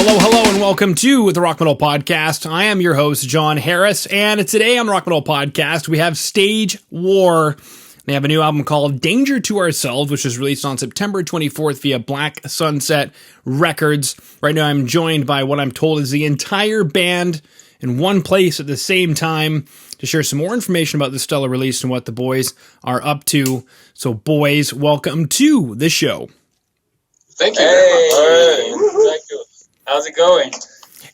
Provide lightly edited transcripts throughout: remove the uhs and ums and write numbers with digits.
Hello, and welcome to the Rock Metal Podcast. I am your host, John Harris, and today on the Rock Metal Podcast, we have STAGEWAR. They have a new album called Danger to Ourselves, which was released on September 24th via Black Sunset Records. Right now, I'm joined by what I'm told is the entire band in one place at the same time to share some more information about the stellar release and what the boys are up to. So, boys, welcome to the show. Thank you very much. Thank you. How's it going?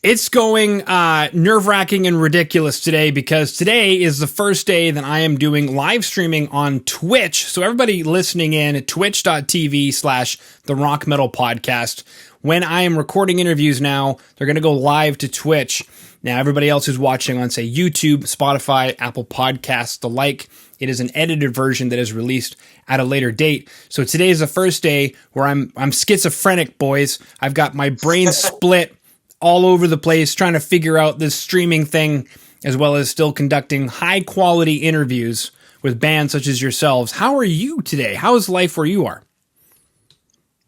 It's going nerve-wracking and ridiculous today because today is the first day that I am doing live streaming on Twitch. So everybody listening in at twitch.tv/The Rock Metal Podcast. When I am recording interviews now, they're going to go live to Twitch. Now, everybody else who's watching on, say, YouTube, Spotify, Apple Podcasts, the like, it is an edited version that is released at a later date. So today is the first day where I'm schizophrenic, boys. I've got my brain split all over the place trying to figure out this streaming thing, as well as still conducting high-quality interviews with bands such as yourselves. How are you today? How is life where you are?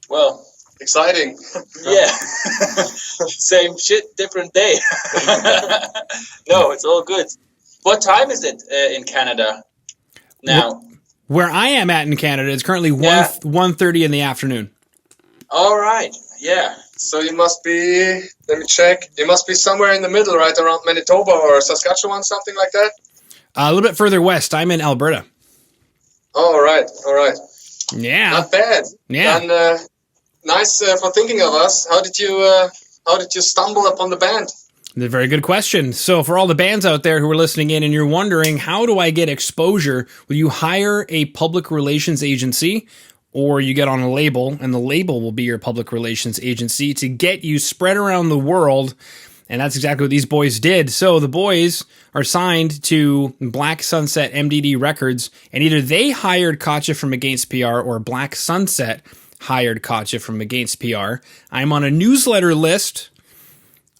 Well, exciting. Yeah. Same shit, different day. No, it's all good. What time is it in Canada now? Where I am at in Canada, it's currently 1:30 in the afternoon. All right. Yeah. So you must be, let me check, you must be somewhere in the middle, right around Manitoba or Saskatchewan, something like that? A little bit further west. I'm in Alberta. All right. Yeah. Not bad. Yeah. And nice for thinking of us. How did you stumble upon the band? That's a very good question. So for all the bands out there who are listening in and you're wondering, how do I get exposure? Will you hire a public relations agency, or you get on a label and the label will be your public relations agency to get you spread around the world? And that's exactly what these boys did. So the boys are signed to Black Sunset MDD Records, and either they hired Katja from Against PR or Black Sunset hired Katja from Against PR. I'm on a newsletter list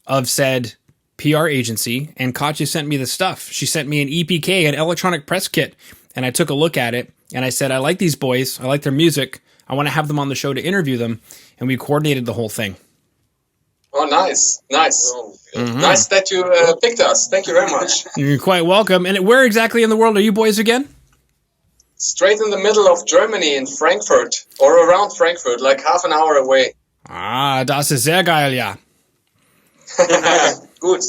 of said PR agency, and Katja sent me the stuff. She sent me an EPK, an electronic press kit, and I took a look at it, and I said, I like these boys, I like their music, I want to have them on the show to interview them, and we coordinated the whole thing. Oh, nice. Mm-hmm. Nice that you picked us. Thank you very much. You're quite welcome. And where exactly in the world are you boys again? Straight in the middle of Germany, in Frankfurt, or around Frankfurt, like half an hour away. Ah, das ist sehr geil, ja. Gut.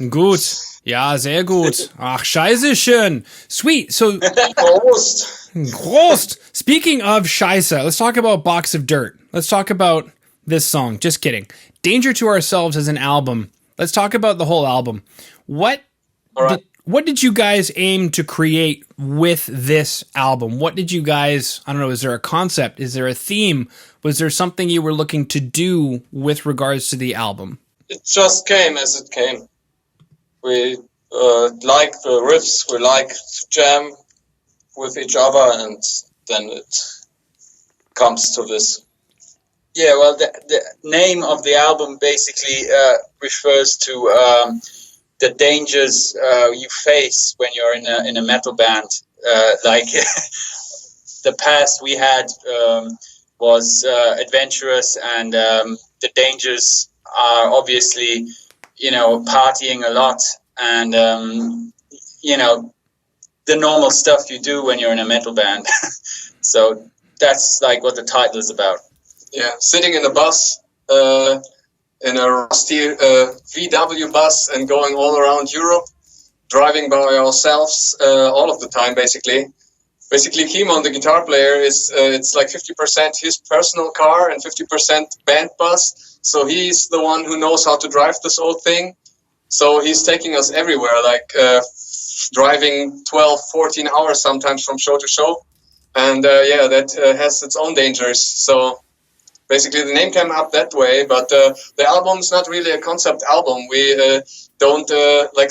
Gut. Ja, sehr gut. Ach, scheiße schön. Sweet. So, Prost. Speaking of scheiße, let's talk about Box of Dirt. Let's talk about this song. Just kidding. Danger to Ourselves as an album. Let's talk about the whole album. What did you guys aim to create with this album? What did you guys, I don't know, is there a concept? Is there a theme? Was there something you were looking to do with regards to the album? It just came as it came. We like the riffs, we like to jam with each other, and then it comes to this. Yeah, well, the name of the album basically refers to the dangers you face when you're in a metal band. Like the past we had was adventurous, and the dangers are obviously, partying a lot and, the normal stuff you do when you're in a metal band. So that's like what the title is about. Yeah, sitting in a bus, in a rusty VW bus, and going all around Europe, driving by ourselves all of the time, basically. Basically, Kimon, the guitar player, it's like 50% his personal car and 50% band bus. So he's the one who knows how to drive this whole thing. So he's taking us everywhere, like driving 12, 14 hours sometimes from show to show. And that has its own dangers. So basically the name came up that way, but the album's not really a concept album. We don't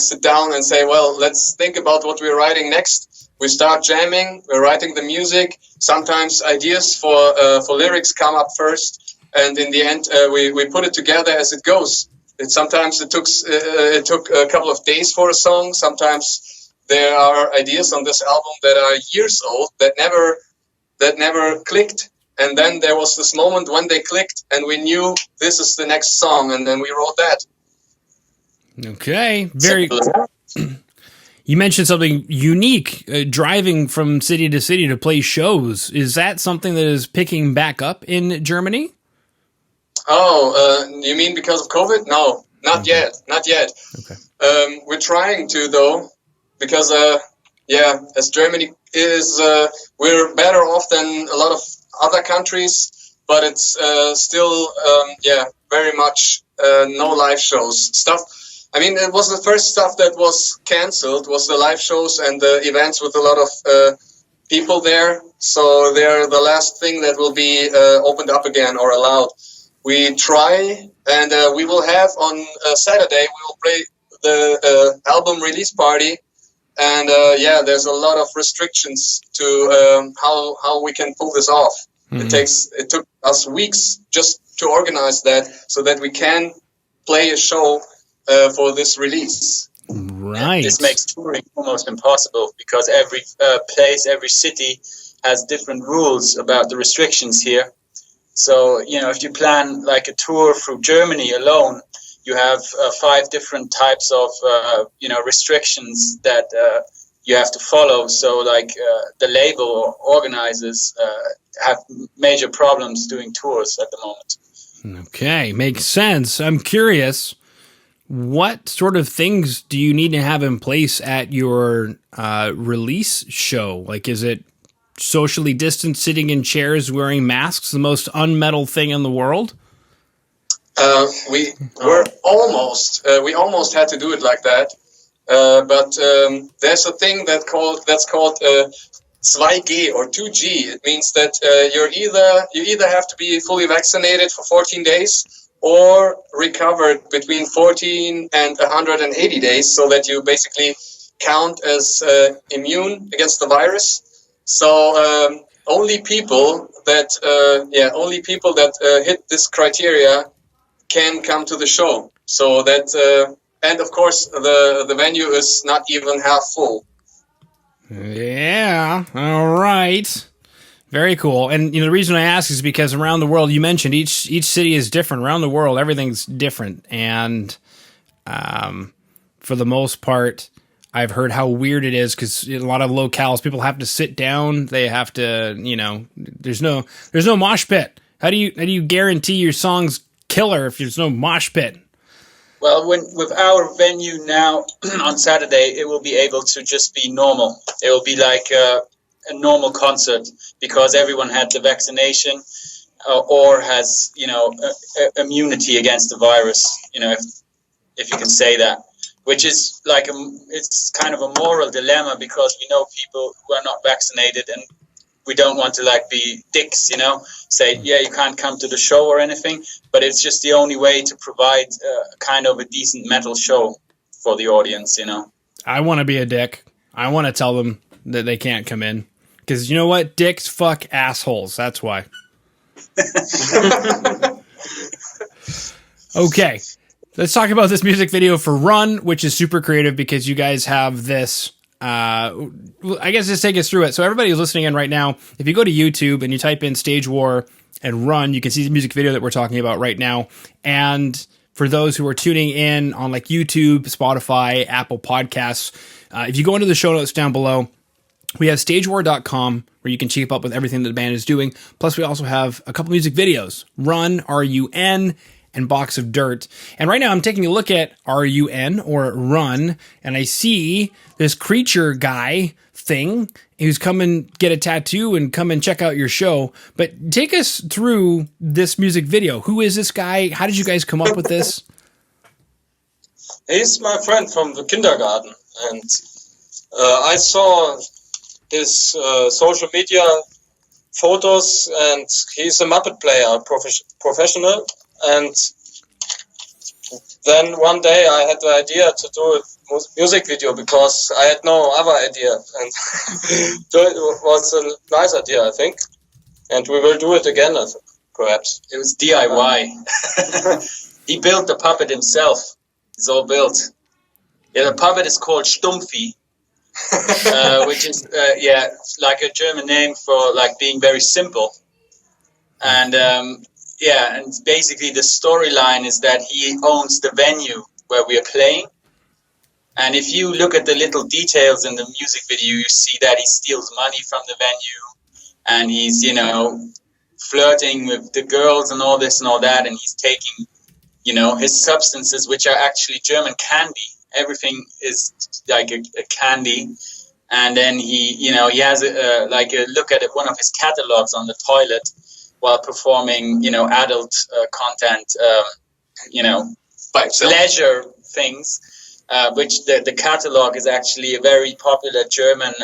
sit down and say, well, let's think about what we're writing next. We start jamming, we're writing the music. Sometimes ideas for lyrics come up first, and in the end we put it together as it goes. Sometimes it took a couple of days for a song. Sometimes there are ideas on this album that are years old that never clicked. And then there was this moment when they clicked, and we knew this is the next song, and then we wrote that. Okay, very. You mentioned something unique, driving from city to city to play shows. Is that something that is picking back up in Germany? Oh, you mean because of COVID? No, not yet. Not yet. Okay. We're trying to, though, because, as Germany is, we're better off than a lot of other countries, but it's still, very much no live shows. I mean, it was the first stuff that was canceled, was the live shows and the events with a lot of people there. So they're the last thing that will be opened up again or allowed. We try, and we will have on Saturday, we will play the album release party. And there's a lot of restrictions to how we can pull this off. Mm-hmm. It took us weeks just to organize that so that we can play a show for this release. Right. This makes touring almost impossible because every place, every city has different rules about the restrictions here. So, if you plan like a tour through Germany alone, you have 5 different types of, restrictions that you have to follow. So, like the label or organizers have major problems doing tours at the moment. Okay, makes sense. I'm curious, what sort of things do you need to have in place at your release show? Like, is it socially distanced, sitting in chairs, wearing masks, the most unmetal thing in the world? We almost had to do it like that, but there's a thing that's called 2G or 2G. It means that you either have to be fully vaccinated for 14 days or recovered between 14 and 180 days, so that you basically count as immune against the virus. So only people that hit this criteria can come to the show. So that and of course the venue is not even half full. Yeah. All right. Very cool. And the reason I ask is because around the world, you mentioned each city is different. Around the world, everything's different, and for the most part, I've heard how weird it is because in a lot of locales, people have to sit down. They have to, there's no mosh pit. How do you guarantee your song's killer if there's no mosh pit? Well, with our venue now on Saturday, it will be able to just be normal. It will be like a normal concert because everyone had the vaccination or has, immunity against the virus, if you can say that, which is like, it's kind of a moral dilemma because we know people who are not vaccinated and we don't want to be dicks, say, you can't come to the show or anything, but it's just the only way to provide kind of a decent metal show for the audience, I want to be a dick. I want to tell them that they can't come in. Because you know what? Dicks fuck assholes. That's why. Okay. Let's talk about this music video for Run, which is super creative because you guys have this. I guess just take us through it. So everybody who's listening in right now, if you go to YouTube and you type in STAGEWAR and Run, you can see the music video that we're talking about right now. And for those who are tuning in on YouTube, Spotify, Apple Podcasts, if you go into the show notes down below, we have stagewar.com where you can keep up with everything that the band is doing. Plus, we also have a couple music videos, Run, R.U.N., and Box of Dirt. And right now I'm taking a look at R.U.N. or Run, and I see this creature guy thing who's come and get a tattoo and come and check out your show. But take us through this music video. Who is this guy? How did you guys come up with this? He's my friend from the kindergarten, and I saw his social media photos, and he's a Muppet player, professional. And then one day I had the idea to do a music video because I had no other idea, and it was a nice idea, I think. And we will do it again, perhaps. It was DIY. He built the puppet himself. It's all built. Yeah, the puppet is called Stumpfi, which is like a German name for being very simple. And and basically the storyline is that he owns the venue where we are playing. And if you look at the little details in the music video, you see that he steals money from the venue, and he's, flirting with the girls and all this and all that, and he's taking, his substances, which are actually German candy. Everything is like a candy. And then he has a look at one of his catalogs on the toilet while performing, adult content, leisure things. Which the catalog is actually a very popular German,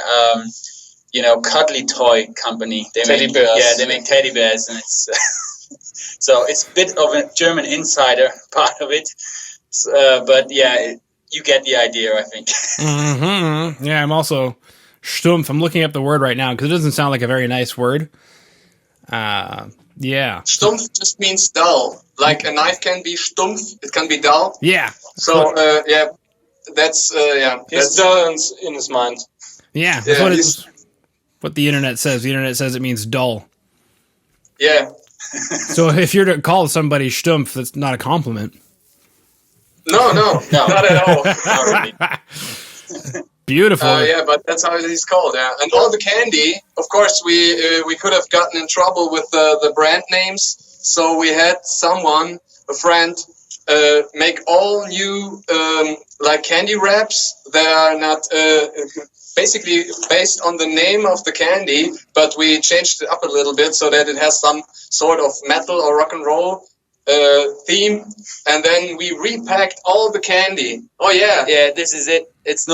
cuddly toy company. They make teddy bears, and it's so it's a bit of a German insider part of it. But yeah, you get the idea, I think. Mm-hmm. Yeah, I'm also stumpf. I'm looking up the word right now because it doesn't sound like a very nice word. Yeah. Stumpf just means dull. Like a knife can be stumpf, it can be dull. Yeah. So that's He's dull in his mind. Yeah, that's what the internet says. The internet says it means dull. Yeah. So if you're to call somebody stumpf, that's not a compliment. No, not at all. Not really. Beautiful. Yeah, but that's how he's called. Yeah, and all the candy. Of course, we could have gotten in trouble with the brand names. So we had a friend, make all new candy wraps that are not basically based on the name of the candy, but we changed it up a little bit so that it has some sort of metal or rock and roll theme, and then we repacked all the candy. Oh yeah, this is it. It's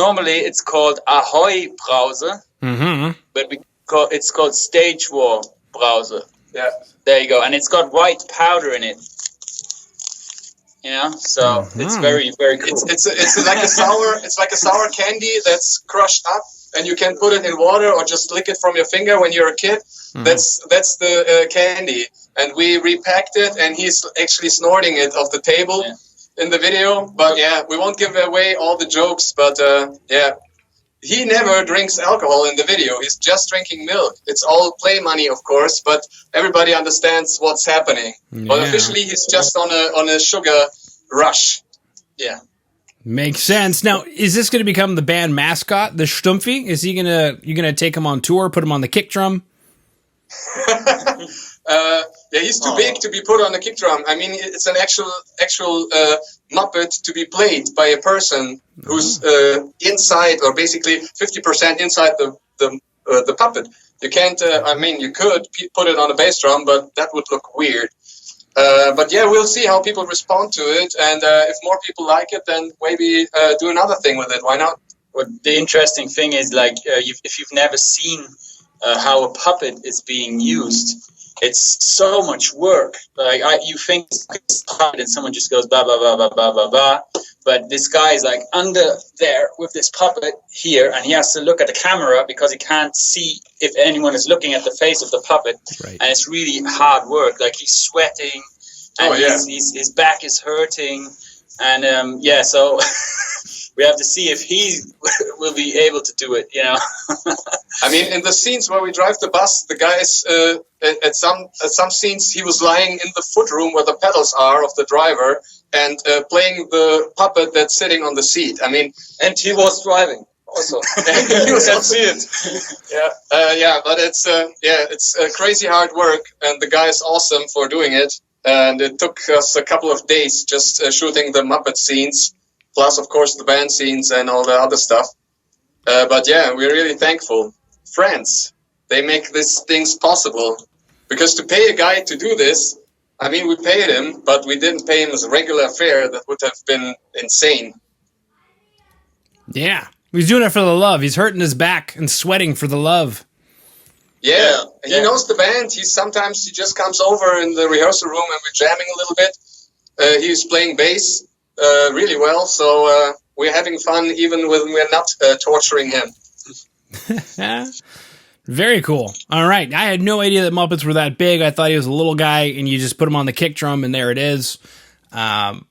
called Ahoy Browser, but it's called STAGEWAR Browser. Yeah, there you go, and it's got white powder in it. So it's very, very cool. It's like a sour candy that's crushed up, and you can put it in water or just lick it from your finger when you're a kid. That's the candy, and we repacked it, and he's actually snorting it off the table in the video. But we won't give away all the jokes. But he never drinks alcohol in the video. He's just drinking milk. It's all play money, of course, but everybody understands what's happening. Yeah. But officially, he's just on a sugar rush. Yeah. Makes sense. Now, is this going to become the band mascot, the Stumpfy? Is you gonna take him on tour, put him on the kick drum? He's too big to be put on the kick drum. I mean, it's an actual Muppet to be played by a person who's inside, or basically 50% inside the puppet. You can't. You could put it on a bass drum, but that would look weird. But we'll see how people respond to it, and if more people like it, then maybe do another thing with it. Why not? Well, the interesting thing is, if you've never seen how a puppet is being used, it's so much work. You think it's a puppet and someone just goes blah blah blah blah blah blah blah, but this guy is under there with this puppet here, and he has to look at the camera because he can't see if anyone is looking at the face of the puppet, right. And it's really hard work. He's sweating, and his back is hurting, and so we have to see if he will be able to do it. I mean, in the scenes where we drive the bus, the guys at some scenes he was lying in the footroom where the pedals are of the driver and playing the puppet that's sitting on the seat. I mean, and he was driving also. You can see it. But it's crazy hard work, and the guy is awesome for doing it. And it took us a couple of days just shooting the Muppet scenes, plus of course the band scenes and all the other stuff. But we're really thankful. Friends, they make these things possible. Because to pay a guy to do this, I mean, we paid him, but we didn't pay him as a regular fare. That would have been insane. Yeah, he's doing it for the love. He's hurting his back and sweating for the love. Yeah. He knows the band. He just comes over in the rehearsal room and we're jamming a little bit. He's playing bass really well, so we're having fun even when we're not torturing him. Very cool. All right. I had no idea that Muppets were that big. I thought he was a little guy and you just put him on the kick drum and there it is. I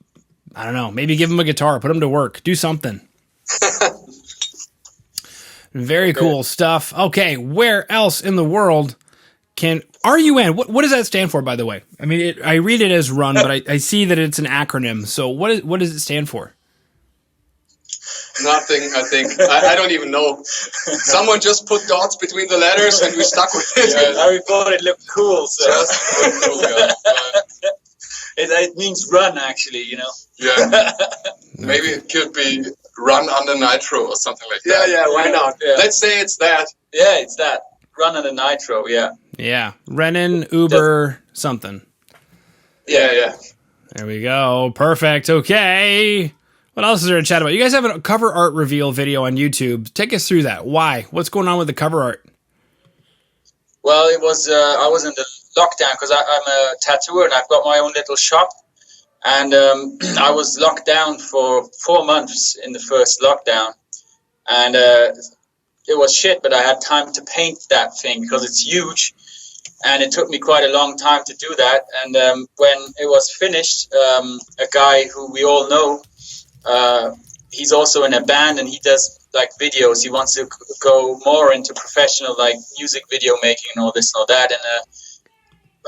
don't know. Maybe give him a guitar. Put him to work. Do something. Very cool stuff. Okay. Where else in the world can R.U.N. What does that stand for, by the way? I mean, I read it as run, but I see that it's an acronym. So what does it stand for? Nothing, I think. I don't even know. Someone just put dots between the letters and we stuck with it. Yeah, we thought it looked cool, so it means run, actually, you know. Yeah. Maybe it could be run under nitro or something like that. Yeah, why not? Yeah. Let's say it's that. Yeah, it's that. Run under nitro, yeah. Yeah. Renin, Uber, something. Yeah. There we go. Perfect. Okay. What else is there to chat about? You guys have a cover art reveal video on YouTube. Take us through that. Why? What's going on with the cover art? Well, it was I was in the lockdown because I'm a tattooer and I've got my own little shop. And I was locked down for 4 months in the first lockdown. And it was shit, but I had time to paint that thing because it's huge. And it took me quite a long time to do that. And when it was finished, a guy who we all know, he's also in a band and he does like videos. He wants to go more into professional like music video making and all this and all that. And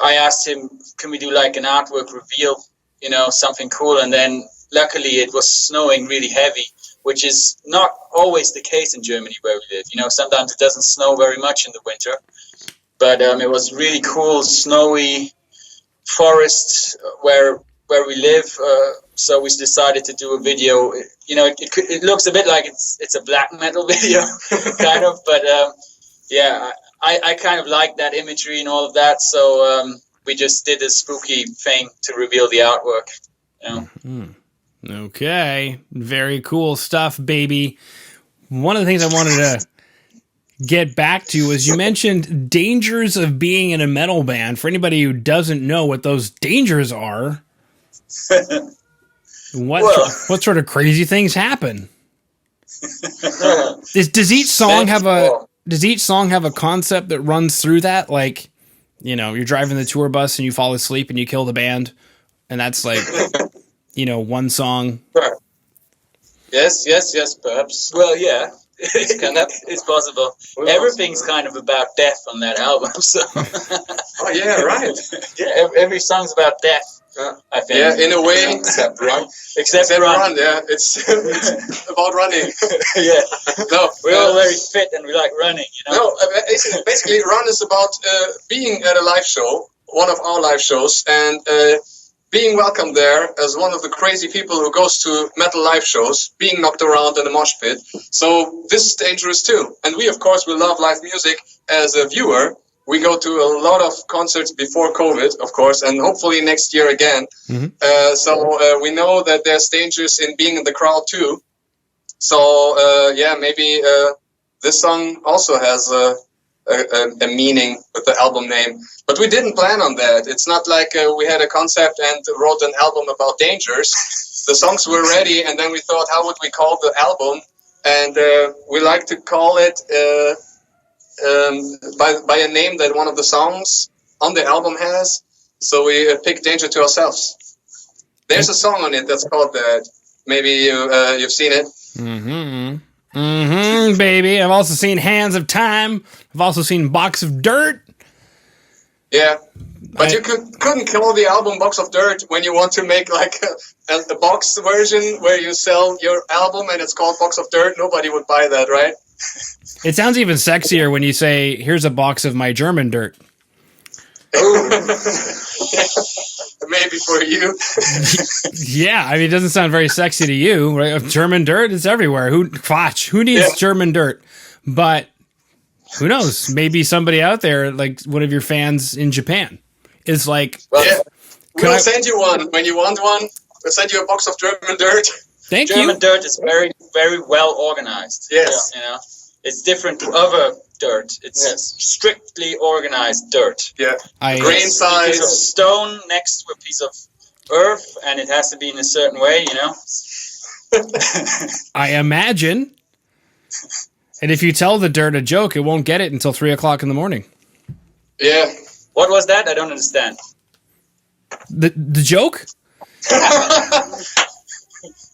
I asked him, can we do like an artwork reveal, you know, something cool? And then luckily it was snowing really heavy, which is not always the case in Germany where we live. You know, sometimes it doesn't snow very much in the winter. But it was really cool, snowy forest where we live. So we decided to do a video. You know, it looks a bit like it's a black metal video, kind of. But yeah, I kind of like that imagery and all of that. So we just did a spooky thing to reveal the artwork. You know? Mm-hmm. Okay, very cool stuff, baby. One of the things I wanted to get back to was you mentioned dangers of being in a metal band. For anybody who doesn't know what those dangers are, what sort of crazy things happen? Does each song have a concept that runs through that? Like, you know, you're driving the tour bus and you fall asleep and you kill the band, and that's like, you know, one song. Yes, perhaps. Well, yeah. It's possible. Everything's kind of about death on that album. So. Oh yeah, right. Yeah, every song's about death. I think. Yeah, in a way, except run. Except run. Yeah, it's about running. Yeah. No, we're all very fit and we like running. You know. No, basically, run is about being at a live show, one of our live shows, and being welcomed there as one of the crazy people who goes to metal live shows, being knocked around in a mosh pit. So this is dangerous too. And we, of course, will love live music as a viewer. We go to a lot of concerts before COVID, of course, and hopefully next year again. Mm-hmm. So we know that there's dangers in being in the crowd too. So yeah, maybe this song also has a meaning with the album name. But we didn't plan on that. It's not like we had a concept and wrote an album about dangers. The songs were ready, and then we thought, how would we call the album? And we like to call it by a name that one of the songs on the album has. So we picked Danger to Ourselves. There's a song on it that's called that. Maybe you've seen it. Mm-hmm. Mm-hmm, baby. I've also seen Hands of Time. I've also seen Box of Dirt. Yeah, but you couldn't call the album Box of Dirt when you want to make like a box version where you sell your album and it's called Box of Dirt. Nobody would buy that, right? It sounds even sexier when you say, here's a box of my German dirt. Maybe for you. Yeah, I mean, it doesn't sound very sexy to you, right? German dirt, it's everywhere. Who needs German dirt? But who knows? Maybe somebody out there, like one of your fans in Japan, is like, well, yeah. We'll send you one. When you want one, we'll send you a box of German dirt. Thank you. German dirt is very, very well organized. Yes. You know, it's different to other dirt. It's strictly organized dirt. Yeah. Grain size. A piece of stone next to a piece of earth, and it has to be in a certain way, you know? I imagine. And if you tell the dirt a joke, it won't get it until 3 o'clock in the morning. Yeah. What was that? I don't understand. The joke?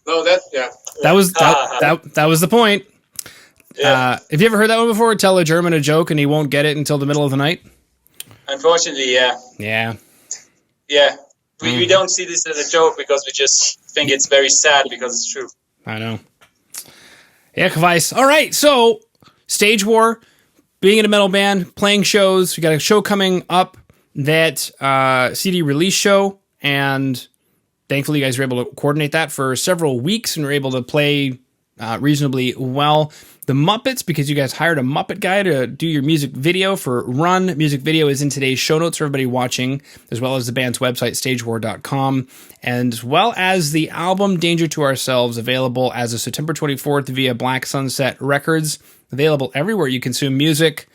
No, that was the point. Yeah. Have you ever heard that one before? Tell a German a joke and he won't get it until the middle of the night? Unfortunately, yeah. Yeah. Yeah. We don't see this as a joke because we just think it's very sad because it's true. I know. Yeah, Kvice. All right, so Stage War, being in a metal band, playing shows. We got a show coming up, that CD release show, and thankfully you guys were able to coordinate that for several weeks and were able to play reasonably well. The Muppets, because you guys hired a Muppet guy to do your music video for R.U.N. Music video is in today's show notes for everybody watching, as well as the band's website, stagewar.com, and as well as the album Danger to Ourselves, available as of September 24th via Black Sunset Records, available everywhere you consume music.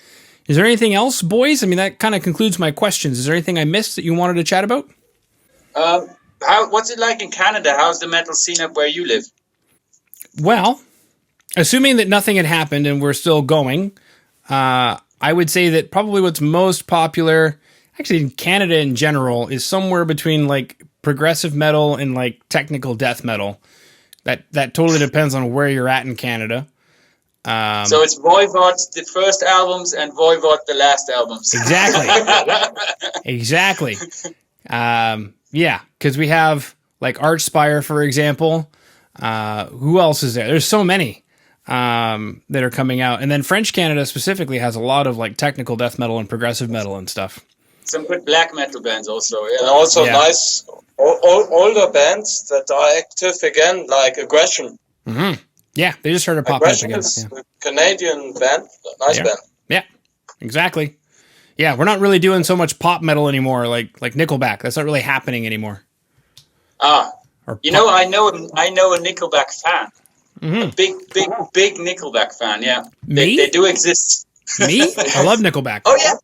Is there anything else, boys? I mean, that kind of concludes my questions. Is there anything I missed that you wanted to chat about? What's it like in Canada? How's the metal scene up where you live? Well, assuming that nothing had happened and we're still going, I would say that probably what's most popular, actually in Canada in general, is somewhere between like progressive metal and like technical death metal. That totally depends on where you're at in Canada. So it's Voivod the first albums and Voivod the last albums. Exactly. Exactly. Yeah, because we have like Archspire, for example. Who else is there? There's so many that are coming out. And then French Canada specifically has a lot of like technical death metal and progressive metal and stuff. Some good black metal bands also. Yeah. And also nice older bands that are active again, like Aggression. Mm-hmm. Yeah, they just started popping up again. Is a Canadian band, nice band. Yeah, exactly. Yeah, we're not really doing so much pop metal anymore, like Nickelback. That's not really happening anymore. I know a Nickelback fan. Mm-hmm. A big Nickelback fan. Yeah, Me? They do exist. Me? I love Nickelback. Oh yeah.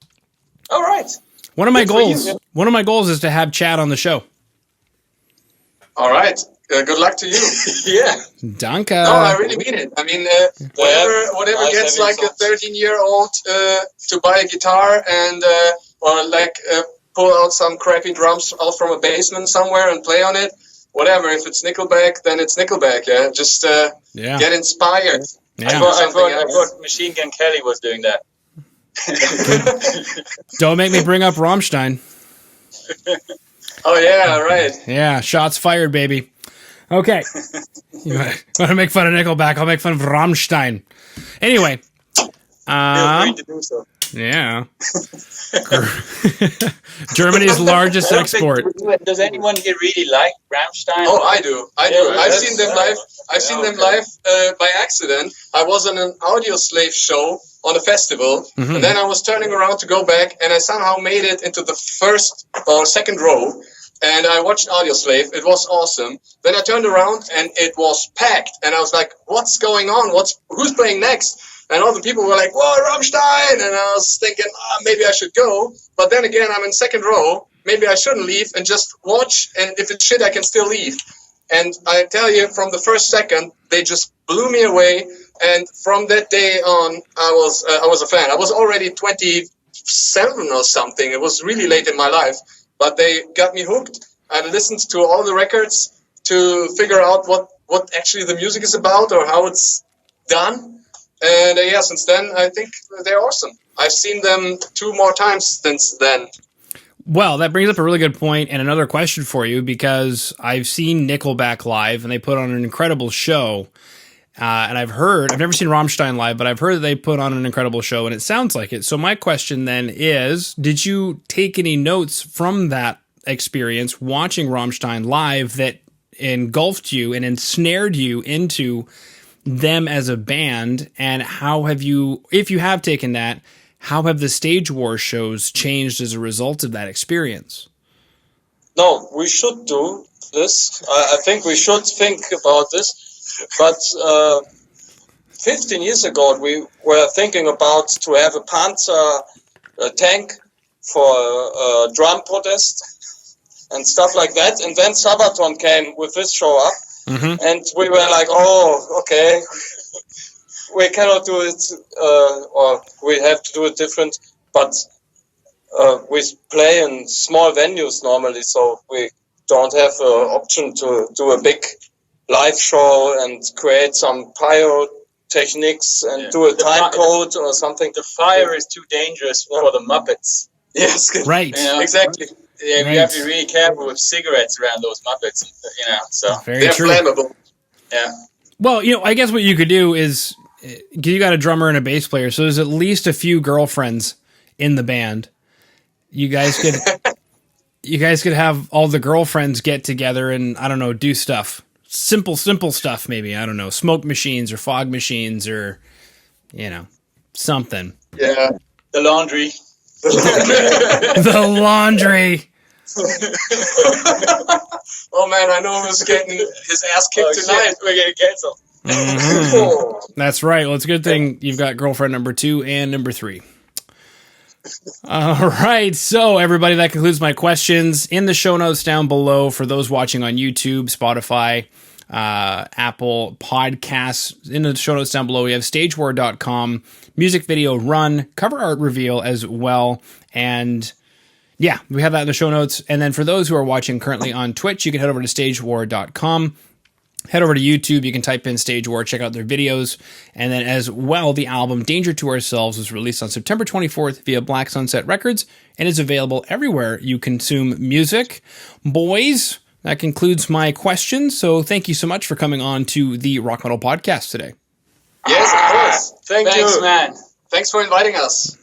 All right. One of my goals is to have Chad on the show. All right. Good luck to you. Yeah. Danke. No, I really mean it. I mean, whatever gets like a 13-year-old to buy a guitar and or like pull out some crappy drums out from a basement somewhere and play on it. Whatever. If it's Nickelback, then it's Nickelback. Yeah. Just get inspired. Yeah. I thought Machine Gun Kelly was doing that. Don't make me bring up Rammstein. Oh yeah, right. Yeah, shots fired, baby. Okay. You want to make fun of Nickelback? I'll make fun of Rammstein. Anyway. Feel free to do so. Yeah. Germany's largest export. Does anyone here really like Rammstein? Oh, I do. I've seen them live. I've seen them live by accident. I was on an Audio Slave show on a festival, and then I was turning around to go back, and I somehow made it into the first or second row, and I watched Audio Slave. It was awesome. Then I turned around, and it was packed, and I was like, what's going on? Who's playing next? And all the people were like, whoa, Rammstein! And I was thinking, maybe I should go. But then again, I'm in second row. Maybe I shouldn't leave and just watch, and if it's shit, I can still leave. And I tell you, from the first second, they just blew me away. And from that day on, I was a fan. I was already 27 or something. It was really late in my life. But they got me hooked. I listened to all the records to figure out what actually the music is about or how it's done. And since then, I think they're awesome. I've seen them 2 more times since then. Well, that brings up a really good point and another question for you, because I've seen Nickelback live and they put on an incredible show. And I've never seen Rammstein live, but I've heard that they put on an incredible show and it sounds like it. So my question then is, did you take any notes from that experience watching Rammstein live that engulfed you and ensnared you into them as a band? And how have you, if you have taken that, how have the Stage War shows changed as a result of that experience? No, we should do this. I think we should think about this. But 15 years ago, we were thinking about to have a Panzer tank for a drum protest and stuff like that. And then Sabaton came with his show up. And we were like, oh, okay, we cannot do it, or we have to do it different. But we play in small venues normally, so we don't have an option to do a big live show and create some pyrotechnics and do a time code or something. The fire is too dangerous for the Muppets. Yes, Right. You know? exactly. Yeah, Right. we have to be really careful with cigarettes around those Muppets. You know, so Very They're true. flammable. yeah. Well, I guess what you could do is you got a drummer and a bass player, so there's at least a few girlfriends in the band. You guys could have all the girlfriends get together and I don't know, do stuff. Simple stuff maybe. I don't know, smoke machines or fog machines or something. Yeah. The laundry. The laundry. Oh man, I know who's getting his ass kicked tonight. Shit, we're getting canceled. Oh. That's right. Well, it's a good thing you've got girlfriend number 2 and number 3. All right. So, everybody, that concludes my questions. In the show notes down below, for those watching on YouTube, Spotify, Apple Podcasts, in the show notes down below, we have STAGEWAR.com, music video run, cover art reveal as well. And yeah, we have that in the show notes. And then for those who are watching currently on Twitch, you can head over to STAGEWAR.com. Head over to YouTube. You can type in Stage War, check out their videos. And then as well, the album Danger to Ourselves was released on September 24th via Black Sunset Records and is available everywhere you consume music. Boys, that concludes my questions. So thank you so much for coming on to the Rock Metal Podcast today. Yes, of course. Thanks, man. Thanks for inviting us.